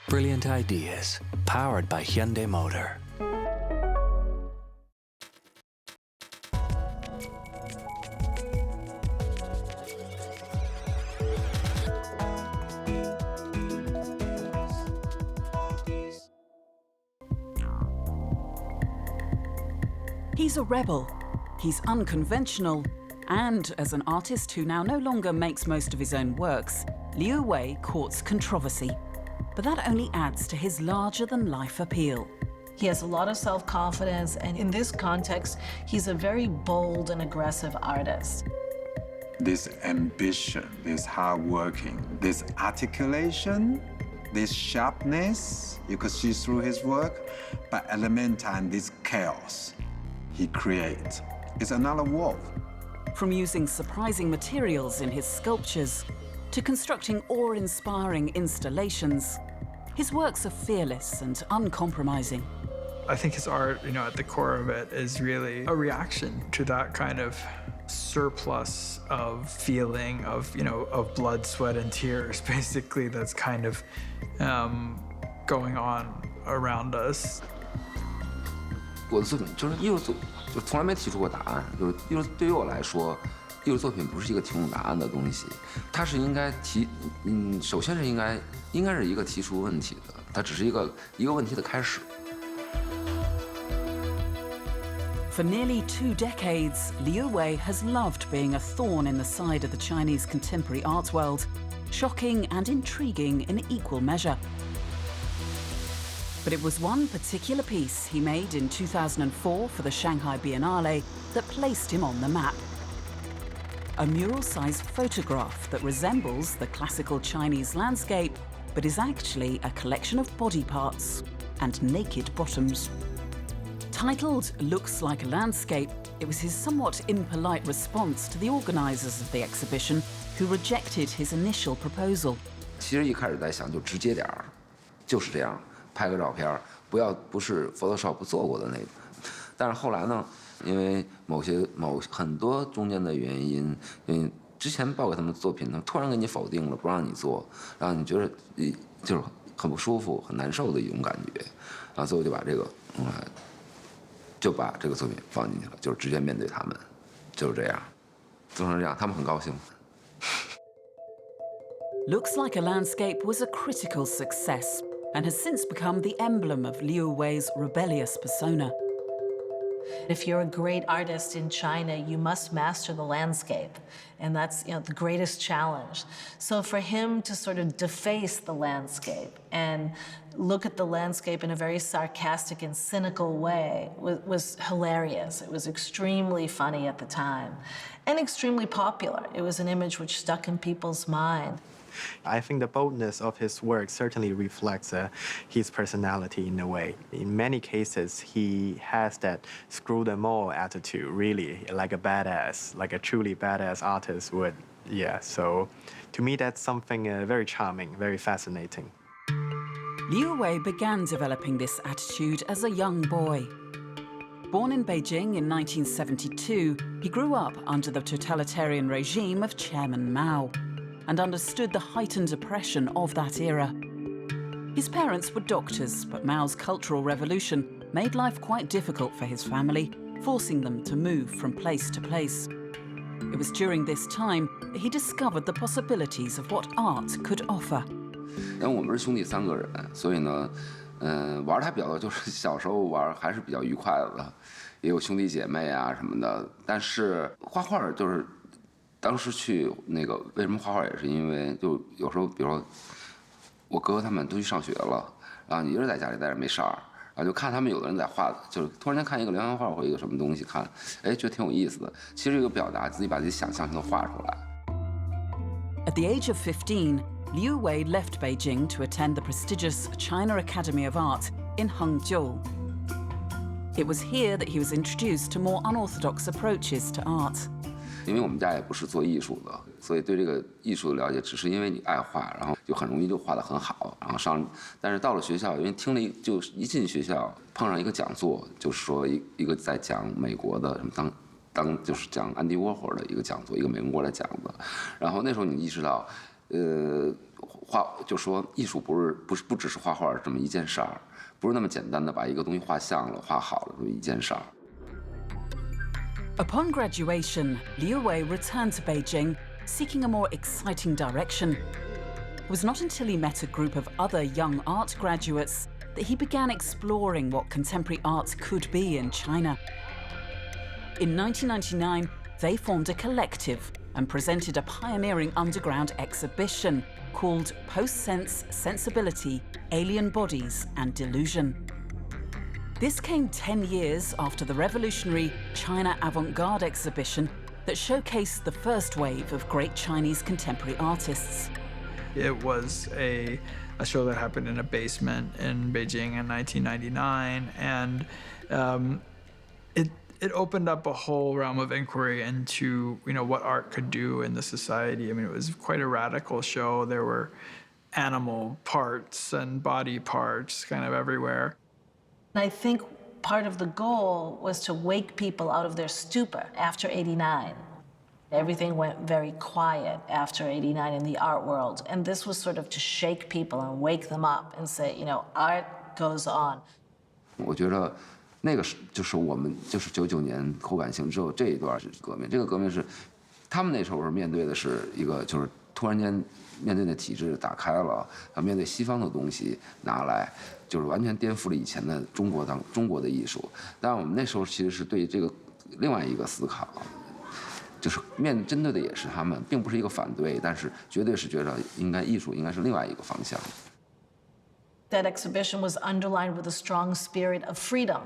Brilliant ideas, powered by Hyundai Motor. He's a rebel, he's unconventional, and as an artist who now no longer makes most of his own works, Liu Wei courts controversy. But that only adds to his larger-than-life appeal. He has a lot of self-confidence, and in this context, he's a very bold and aggressive artist. This ambition, this hard working, this articulation, this sharpness, you could see through his work, but at the meantime, this chaos he creates is another world. From using surprising materials in his sculptures to constructing awe-inspiring installations, his works are fearless and uncompromising. I think his art, at the core of it is really a reaction to that kind of surplus of feeling of blood, sweat, and tears, basically, that's kind of going on around us. 我的作品就是艺术作，就从来没提出过答案。就是艺术对于我来说，艺术作品不是一个提供答案的东西，它是应该首先是应该是一个提出问题的，它只是一个问题的开始。For nearly 2 decades, Liu Wei has loved being a thorn in the side of the Chinese contemporary art world, shocking and intriguing in equal measure. But it was one particular piece he made in 2004 for the Shanghai Biennale that placed him on the map. A mural-sized photograph that resembles the classical Chinese landscape, but is actually a collection of body parts and naked bottoms. Titled Looks Like a Landscape, it was his somewhat impolite response to the organisers of the exhibition, who rejected his initial proposal. 其实一开始在想就直接点儿，就是这样。拍个照片，不是 Photoshop 做过的那个，但是后来呢，因为很多中间的原因，之前报给他们作品，他们突然给你否定了，不让你做，然后你觉得就是很不舒服、很难受的一种感觉，然后所以我就把这个作品放进去了，就是直接面对他们，就是这样，做成这样，他们很高兴。Looks Like a Landscape was a critical success and has since become the emblem of Liu Wei's rebellious persona. If you're a great artist in China, you must master the landscape. And that's the greatest challenge. So for him to sort of deface the landscape and look at the landscape in a very sarcastic and cynical way was hilarious. It was extremely funny at the time and extremely popular. It was an image which stuck in people's mind. I think the boldness of his work certainly reflects his personality in a way. In many cases, he has that screw them all attitude, really, like a badass, like a truly badass artist would. Yeah, so to me, that's something very charming, very fascinating. Liu Wei began developing this attitude as a young boy. Born in Beijing in 1972, he grew up under the totalitarian regime of Chairman Mao and understood the heightened oppression of that era. His parents were doctors, but Mao's Cultural Revolution made life quite difficult for his family, forcing them to move from place to place. It was during this time that he discovered the possibilities of what art could offer. 因为我们是兄弟3个人，所以呢，玩的还比较多，就是小时候玩还是比较愉快的，也有兄弟姐妹啊什么的。但是画画就是。当时去为什么画画也是因为就有时候比如说我哥哥他们都去上学了，然后你一个人在家里待着没事儿，然后就看他们有的人在画，就是突然间看一个连环画或一个什么东西看，觉得挺有意思的。其实一个表达自己把自己想象都画出来。At the age of 15, Liu Wei left Beijing to attend the prestigious China Academy of Art in Hangzhou. It was here that he was introduced to more unorthodox approaches to art. 因为我们家也不是做艺术的，所以对这个艺术的了解只是因为你爱画，然后就很容易就画得很好，然后但是到了学校，因为就一进学校碰上一个讲座，就是说一个在讲美国的什么就是讲安迪沃霍尔的一个讲座，一个美国人过来讲的，然后那时候你意识到，就说艺术不只是画画这么一件事儿，不是那么简单的把一个东西画像了、画好了这么一件事儿。Upon graduation, Liu Wei returned to Beijing, seeking a more exciting direction. It was not until he met a group of other young art graduates that he began exploring what contemporary art could be in China. In 1999, they formed a collective and presented a pioneering underground exhibition called Post-Sense Sensibility, Alien Bodies and Delusion. This came 10 years after the revolutionary China Avant-Garde exhibition that showcased the first wave of great Chinese contemporary artists. It was a show that happened in a basement in Beijing in 1999, and it opened up a whole realm of inquiry into what art could do in the society. I mean, it was quite a radical show. There were animal parts and body parts kind of everywhere. I think part of the goal was to wake people out of their stupor after '89. Everything went very quiet after '89 in the art world, and this was sort of to shake people and wake them up and say, art goes on. 我觉得那个就是我们就是99年后感性之后这一段是革命，这个革命是他们那时候是面对的是一个就是突然间面对的体制打开了，面对西方的东西拿来，就是完全颠覆了以前的中国的艺术。但我们那时候其实是对这个另外一个思考，就是针对的也是他们，并不是一个反对，但是绝对是觉得艺术应该是另外一个方向。That exhibition was underlined with a strong spirit of freedom.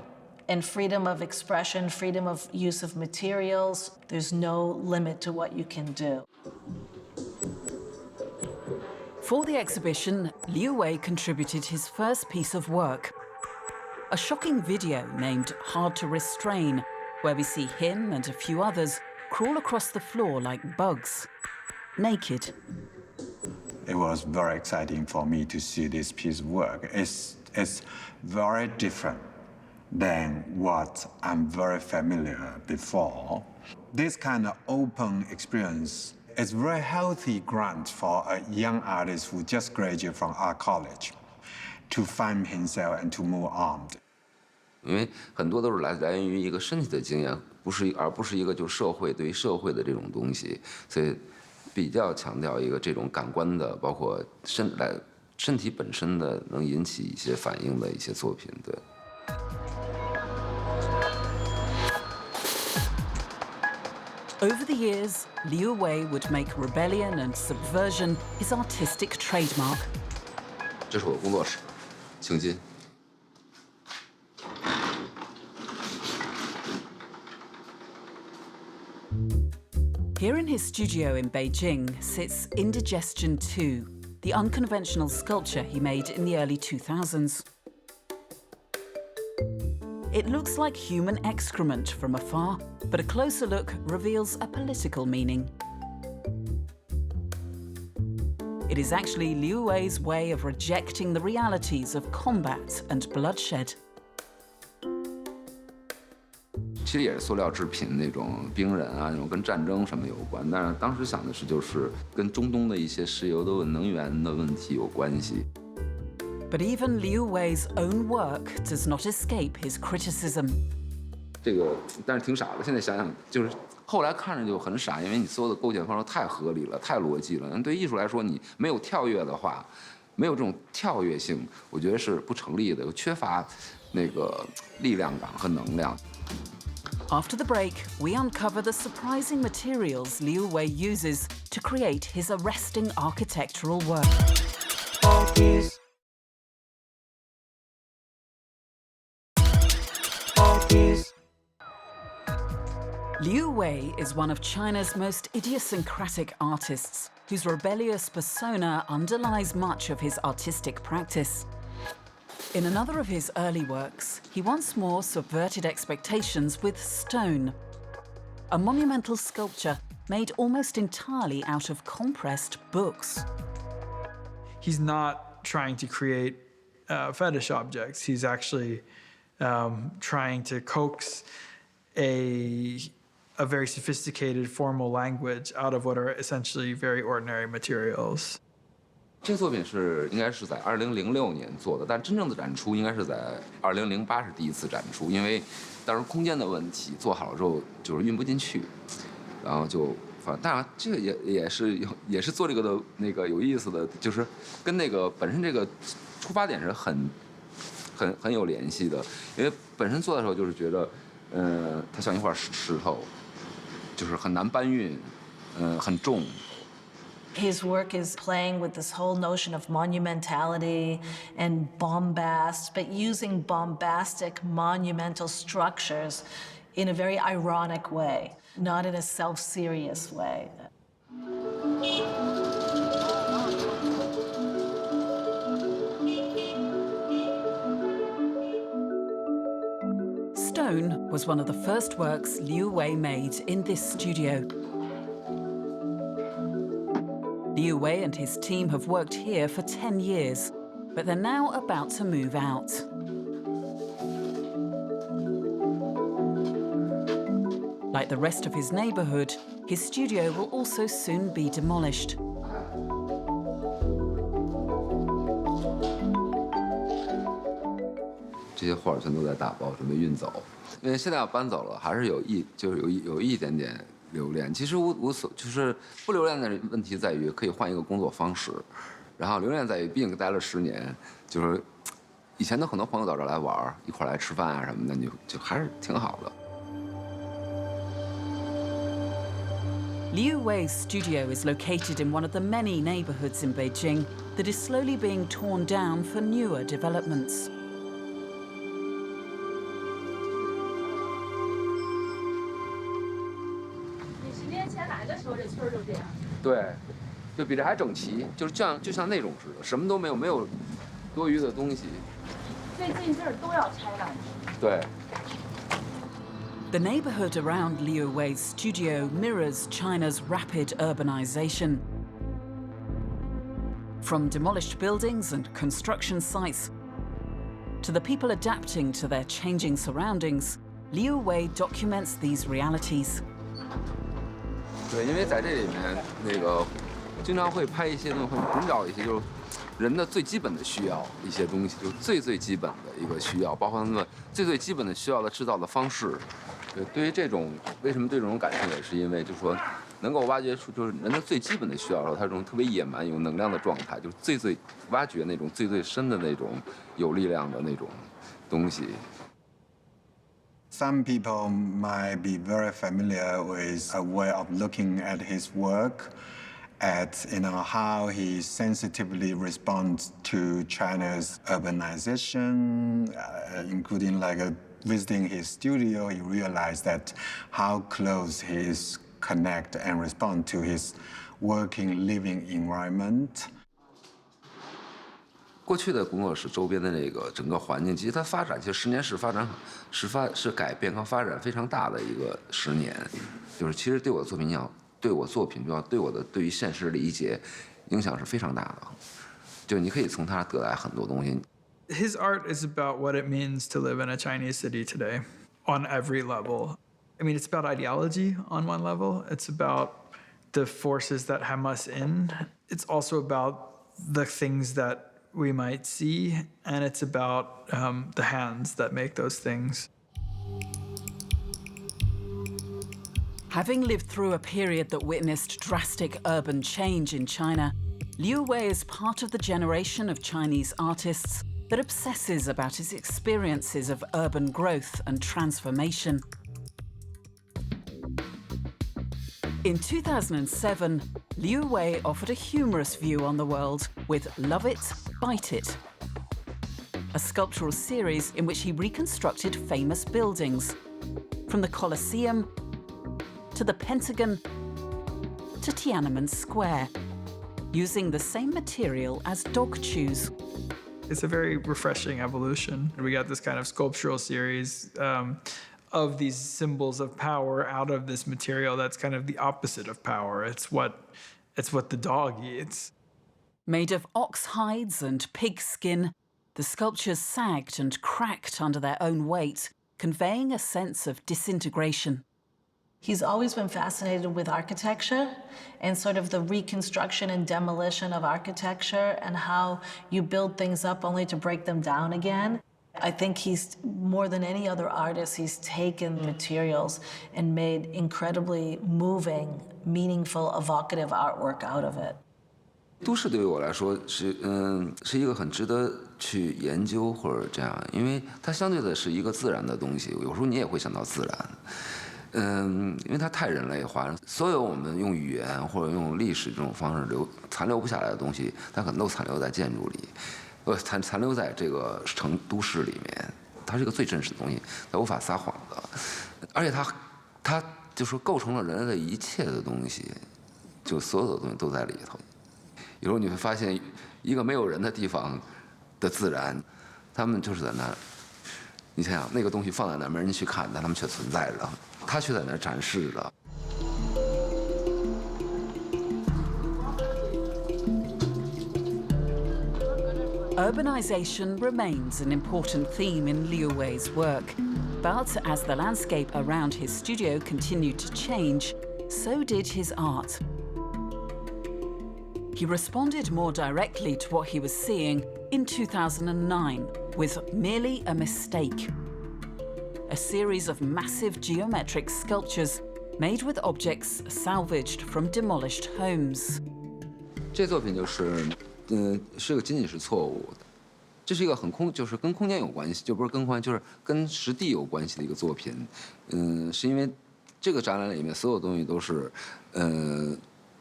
And freedom of expression, freedom of use of materials. There's no limit to what you can do. For the exhibition, Liu Wei contributed his first piece of work, a shocking video named Hard to Restrain, where we see him and a few others crawl across the floor like bugs, naked. It was very exciting for me to see this piece of work. It's very different than what I'm very familiar before. This kind of open experience is very healthy grant for a young artist who just graduated from art college to find himself and to move on. 因为很多都是来源于一个身体的经验，而不是一个就社会对于社会的这种东西，所以比较强调一个这种感官的，包括身体本身的能引起一些反应的一些作品，对。Over the years, Liu Wei would make rebellion and subversion his artistic trademark. 这是我工作室，请进。Here in his studio in Beijing sits Indigestion 2, the unconventional sculpture he made in the early 2000s. It looks like human excrement from afar, but a closer look reveals a political meaning. It is actually Liu Wei's way of rejecting the realities of combat and bloodshed. 其实也是塑料制品那种兵人啊，那种跟战争什么有关。但是当时想的是，就是跟中东的一些石油的能源的问题有关系。But even Liu Wei's own work does not escape his criticism. 这个，但是挺傻的。现在想想，就是后来看着就很傻，因为你所有的构建方式太合理了，太逻辑了。对艺术来说，你没有跳跃的话，没有这种跳跃性，我觉得是不成立的，缺乏那个力量感和能量。After the break, we uncover the surprising materials Liu Wei uses to create his arresting architectural work. Liu Wei is one of China's most idiosyncratic artists, whose rebellious persona underlies much of his artistic practice. In another of his early works, he once more subverted expectations with stone, a monumental sculpture made almost entirely out of compressed books. He's not trying to create fetish objects. He's actually trying to coax a very sophisticated formal language out of what are essentially very ordinary materials. 这个作品应该是在2006年做的，但真正的展出应该是在2008是第一次展出，因为当时空间的问题，做好了之后就是运不进去，然后就当然这个也是做这个的那个有意思的，就是跟那个本身这个出发点是很有联系的，因为本身做的时候就是觉得，它像一块石头，就是很难搬运，很重。His work is playing with this whole notion of monumentality and bombast, but using bombastic monumental structures in a very ironic way, not in a self-serious way. Stone was one of the first works Liu Wei made in this studio. Liu Wei and his team have worked here for 10 years, but they're now about to move out. Like the rest of his neighborhood, his studio will also soon be demolished. 这些画全都在打包，准备运走。因为现在要搬走了，还是有一点点留恋。其实就是不留恋的问题在于可以换一个工作方式，然后留恋在于毕竟待了10年，就是以前的很多朋友到这儿来玩，一块儿来吃饭啊什么的，就还是挺好的。Liu Wei's studio is located in one of the many neighborhoods in Beijing that is slowly being torn down for newer developments. 对，就比这还整齐，就像那种似的，什么都没有，没有多余的东西。最近这儿都要拆了。对。The neighborhood around Liu Wei's studio mirrors China's rapid urbanization. From demolished buildings and construction sites to the people adapting to their changing surroundings, Liu Wei documents these realities. 对，因为在这里面，经常会拍一些东西，会寻找一些就是人的最基本的需要，一些东西，就是最基本的一个需要，包括他们最基本的需要的制造的方式。对于这种为什么对这种感兴趣，也是因为就是说能够挖掘出就是人的最基本的需要的时候，他这种特别野蛮有能量的状态，就是最挖掘那种最深的那种有力量的那种东西。Some people might be very familiar with a way of looking at his work, at how he sensitively responds to China's urbanization, including visiting his studio. He realized that how close he is connect and respond to his working living environment. 过去的工作室周边的整个环境，其实它发展，其实10年是改变和发展非常大的一个10年，就是其实对我的作品对于现实理解影响是非常大的，就你可以从它得来很多东西。His art is about what it means to live in a Chinese city today on every level. I mean, it's about ideology on one level. It's about the forces that hem us in. It's also about the things that we might see, and it's about the hands that make those things. Having lived through a period that witnessed drastic urban change in China, Liu Wei is part of the generation of Chinese artists that obsesses about his experiences of urban growth and transformation. In 2007, Liu Wei offered a humorous view on the world with Love It, Bite It, a sculptural series in which he reconstructed famous buildings, from the Colosseum to the Pentagon to Tiananmen Square, using the same material as dog chews. It's a very refreshing evolution. We got this kind of sculptural series of these symbols of power out of this material that's kind of the opposite of power. It's what the dog eats. Made of ox hides and pig skin, the sculptures sagged and cracked under their own weight, conveying a sense of disintegration. He's always been fascinated with architecture and sort of the reconstruction and demolition of architecture and how you build things up only to break them down again. I think he's, more than any other artist, he's taken materials and made incredibly moving, meaningful, evocative artwork out of it. 都市对于我来说是一个很值得去研究或者这样，因为它相对的是一个自然的东西，有时候你也会想到自然。因为它太人类化了，所有我们用语言或者用历史这种方式残留不下来的东西，它可能都残留在建筑里，残留在这个都市里面。它是一个最真实的东西，它无法撒谎的，而且它就是构成了人类的一切的东西，就所有的东西都在里头。有时候你会发现，一个没有人的地方的自然，他们就是在那儿。你想想，那个东西放在那儿，没人去看，但他们却存在着。 他却在那展示了。Urbanization remains an important theme in Liu Wei's work, but as the landscape around his studio continued to change, so did his art. He responded more directly to what he was seeing in 2009 with Merely a Mistake, a series of massive geometric sculptures made with objects salvaged from demolished homes. 这作品是个仅仅是错误的，这是一个就是跟空间有关系，就不是跟就是跟实地有关系的一个作品。是因为这个展览里面所有东西都是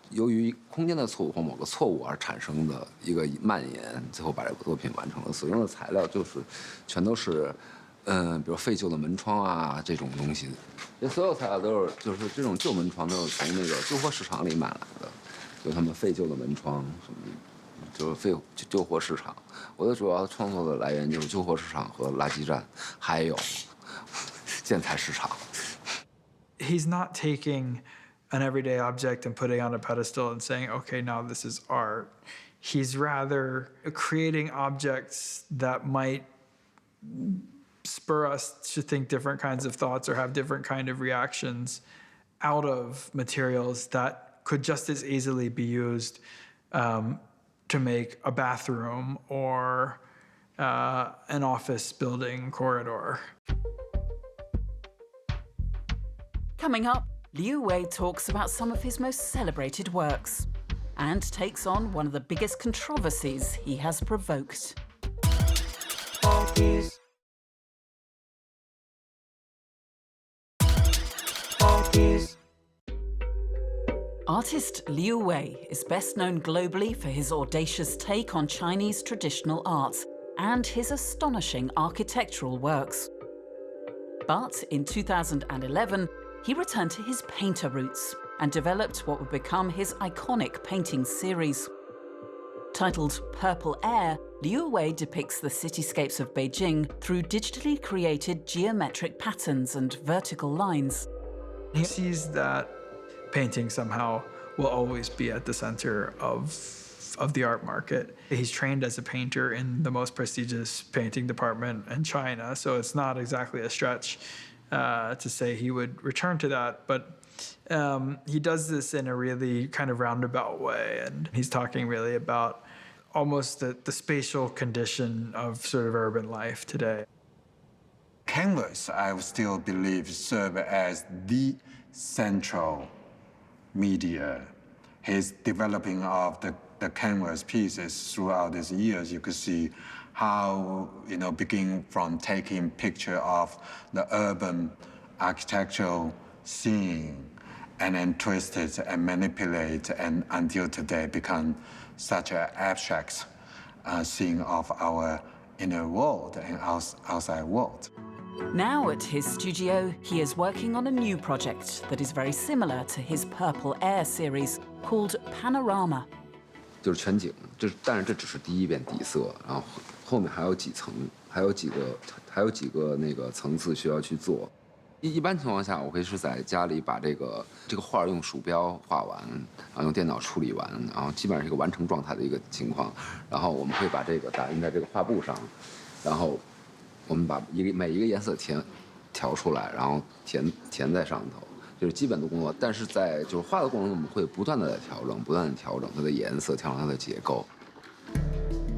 由于空间的错误或某个错误而产生的一个蔓延，最后把这个作品完成了。所用的材料全都是。 比如废旧的门窗啊，这种东西，这所有材料都是就是这种旧门窗都是从那个旧货市场里买来的，就他们废旧的门窗什么的，就是旧货市场。我的主要创作的来源就是旧货市场和垃圾站，还有建材市场。He's not taking an everyday object and putting it on a pedestal and saying, "Okay, now this is art." He's rather creating objects that might spur us to think different kinds of thoughts or have different kind of reactions out of materials that could just as easily be used to make a bathroom or an office building corridor. Coming up, Liu Wei talks about some of his most celebrated works and takes on one of the biggest controversies he has provoked. Artist Liu Wei is best known globally for his audacious take on Chinese traditional arts and his astonishing architectural works. But in 2011, he returned to his painter roots and developed what would become his iconic painting series. Titled Purple Air, Liu Wei depicts the cityscapes of Beijing through digitally created geometric patterns and vertical lines. He sees that painting somehow will always be at the center of the art market. He's trained as a painter in the most prestigious painting department in China, so it's not exactly a stretch to say he would return to that, but he does this in a really kind of roundabout way, and he's talking really about almost the spatial condition of sort of urban life today. Canvas, I still believe, serve as the central media. His developing of the canvas pieces throughout these years, you could see how, begin from taking picture of the urban architectural scene and then twist it and manipulate and until today become such an abstract scene of our inner world and outside world. Now at his studio, he is working on a new project that is very similar to his Purple Air series called Panorama. 就是全景，但是这只是第一遍底色，然后后面还有几层，还有几个那个层次需要去做。一般情况下，我会是在家里把这个画用鼠标画完，然后用电脑处理完，然后基本上是一个完成状态的一个情况。然后我们会把这个打印在这个画布上，然后我们把每一个颜色调出来，然后填在上头，这是基本的工作。但是在就是画的过程中，我们会不断的在调整，不断的调整它的颜色，调整它的结构。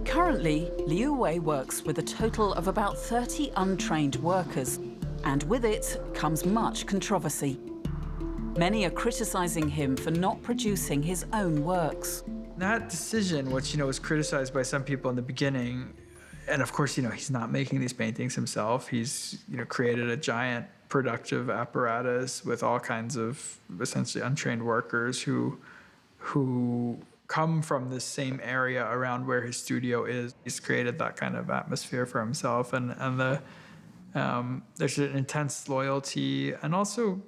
Currently, Liu Wei works with a total of about 30 untrained workers, and with it comes much controversy. Many are criticizing him for not producing his own works. That decision, which was criticized by some people in the beginning, and of course, he's not making these paintings himself. He's created a giant productive apparatus with all kinds of essentially untrained workers who come from this same area around where his studio is. He's created that kind of atmosphere for himself, and there's an intense loyalty and also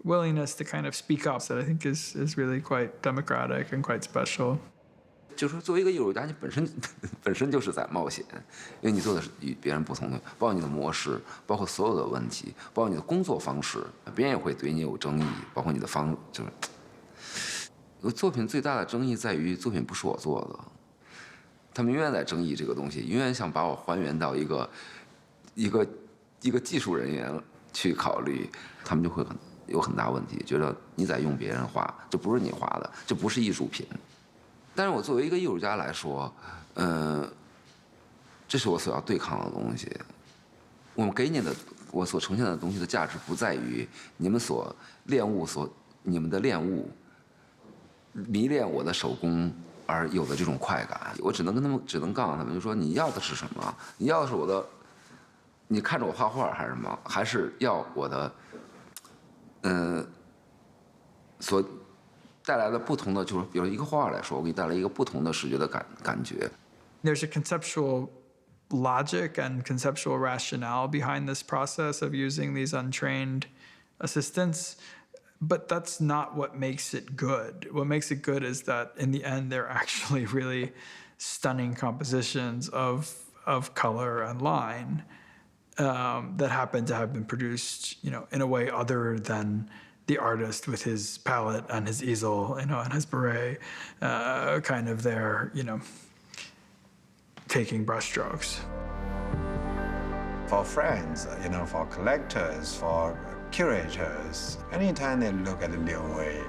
willingness to kind of speak up that I think is really quite democratic and quite special. 就是作为一个艺术家，你本身就是在冒险，因为你做的是与别人不同的，包括你的模式，包括所有的问题，包括你的工作方式，别人也会对你有争议，包括你的作品最大的争议在于作品不是我做的，他们永远在争议这个东西，永远想把我还原到一个技术人员去考虑，他们就会有很大问题，觉得你在用别人画，这不是你画的，这不是艺术品。但是我作为一个艺术家来说，这是我所要对抗的东西。我们给你的，我所呈现的东西的价值不在于你们你们的练物迷恋我的手工而有的这种快感。我只能告诉他们，就说你要的是什么？你要的是你看着我画画还是什么？还是要我的，所带来的不同的，就是比如一个画来说，我给你带来一个不同的视觉的感觉。There's a conceptual logic and conceptual rationale behind this process of using these untrained assistants, but that's not what makes it good. What makes it good is that in the end, they're actually really stunning compositions of color and line that happen to have been produced, in a way other than the artist with his palette and his easel, and his beret, kind of there, taking brushstrokes. For friends, for collectors, for curators, anytime they look at Liu Wei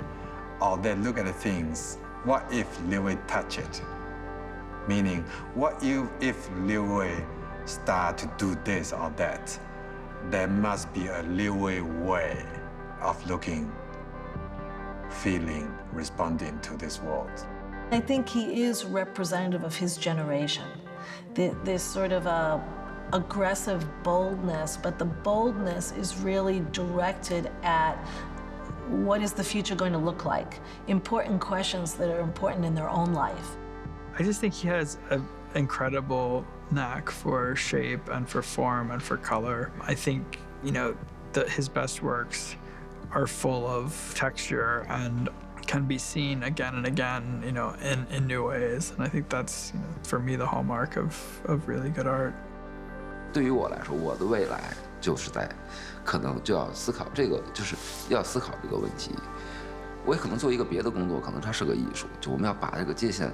or they look at the things, what if Liu Wei touch it? Meaning, what if Liu Wei start to do this or that? There must be a Liu Wei way of looking, feeling, responding to this world. I think he is representative of his generation. This sort of aggressive boldness, but the boldness is really directed at what is the future going to look like? Important questions that are important in their own life. I just think he has an incredible knack for shape and for form and for color. I think, that his best works are full of texture and can be seen again and again, in new ways. And I think that's, for me, the hallmark of really good art. 对于我来说，我的未来就是可能就要思考这个，就是要思考这个问题。我也可能做一个别的工作，可能它是个艺术，就我们要把这个界限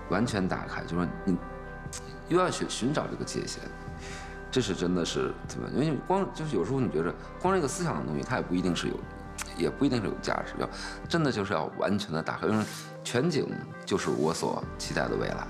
完全打开，就是说你又要去寻找这个界限，这是真的是怎么？因为就是有时候你觉着光这个思想的东西，它也不一定是有价值，真的就是要完全的打开，因为全景就是我所期待的未来。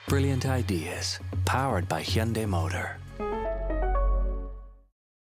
Brilliant ideas, powered by Hyundai Motor.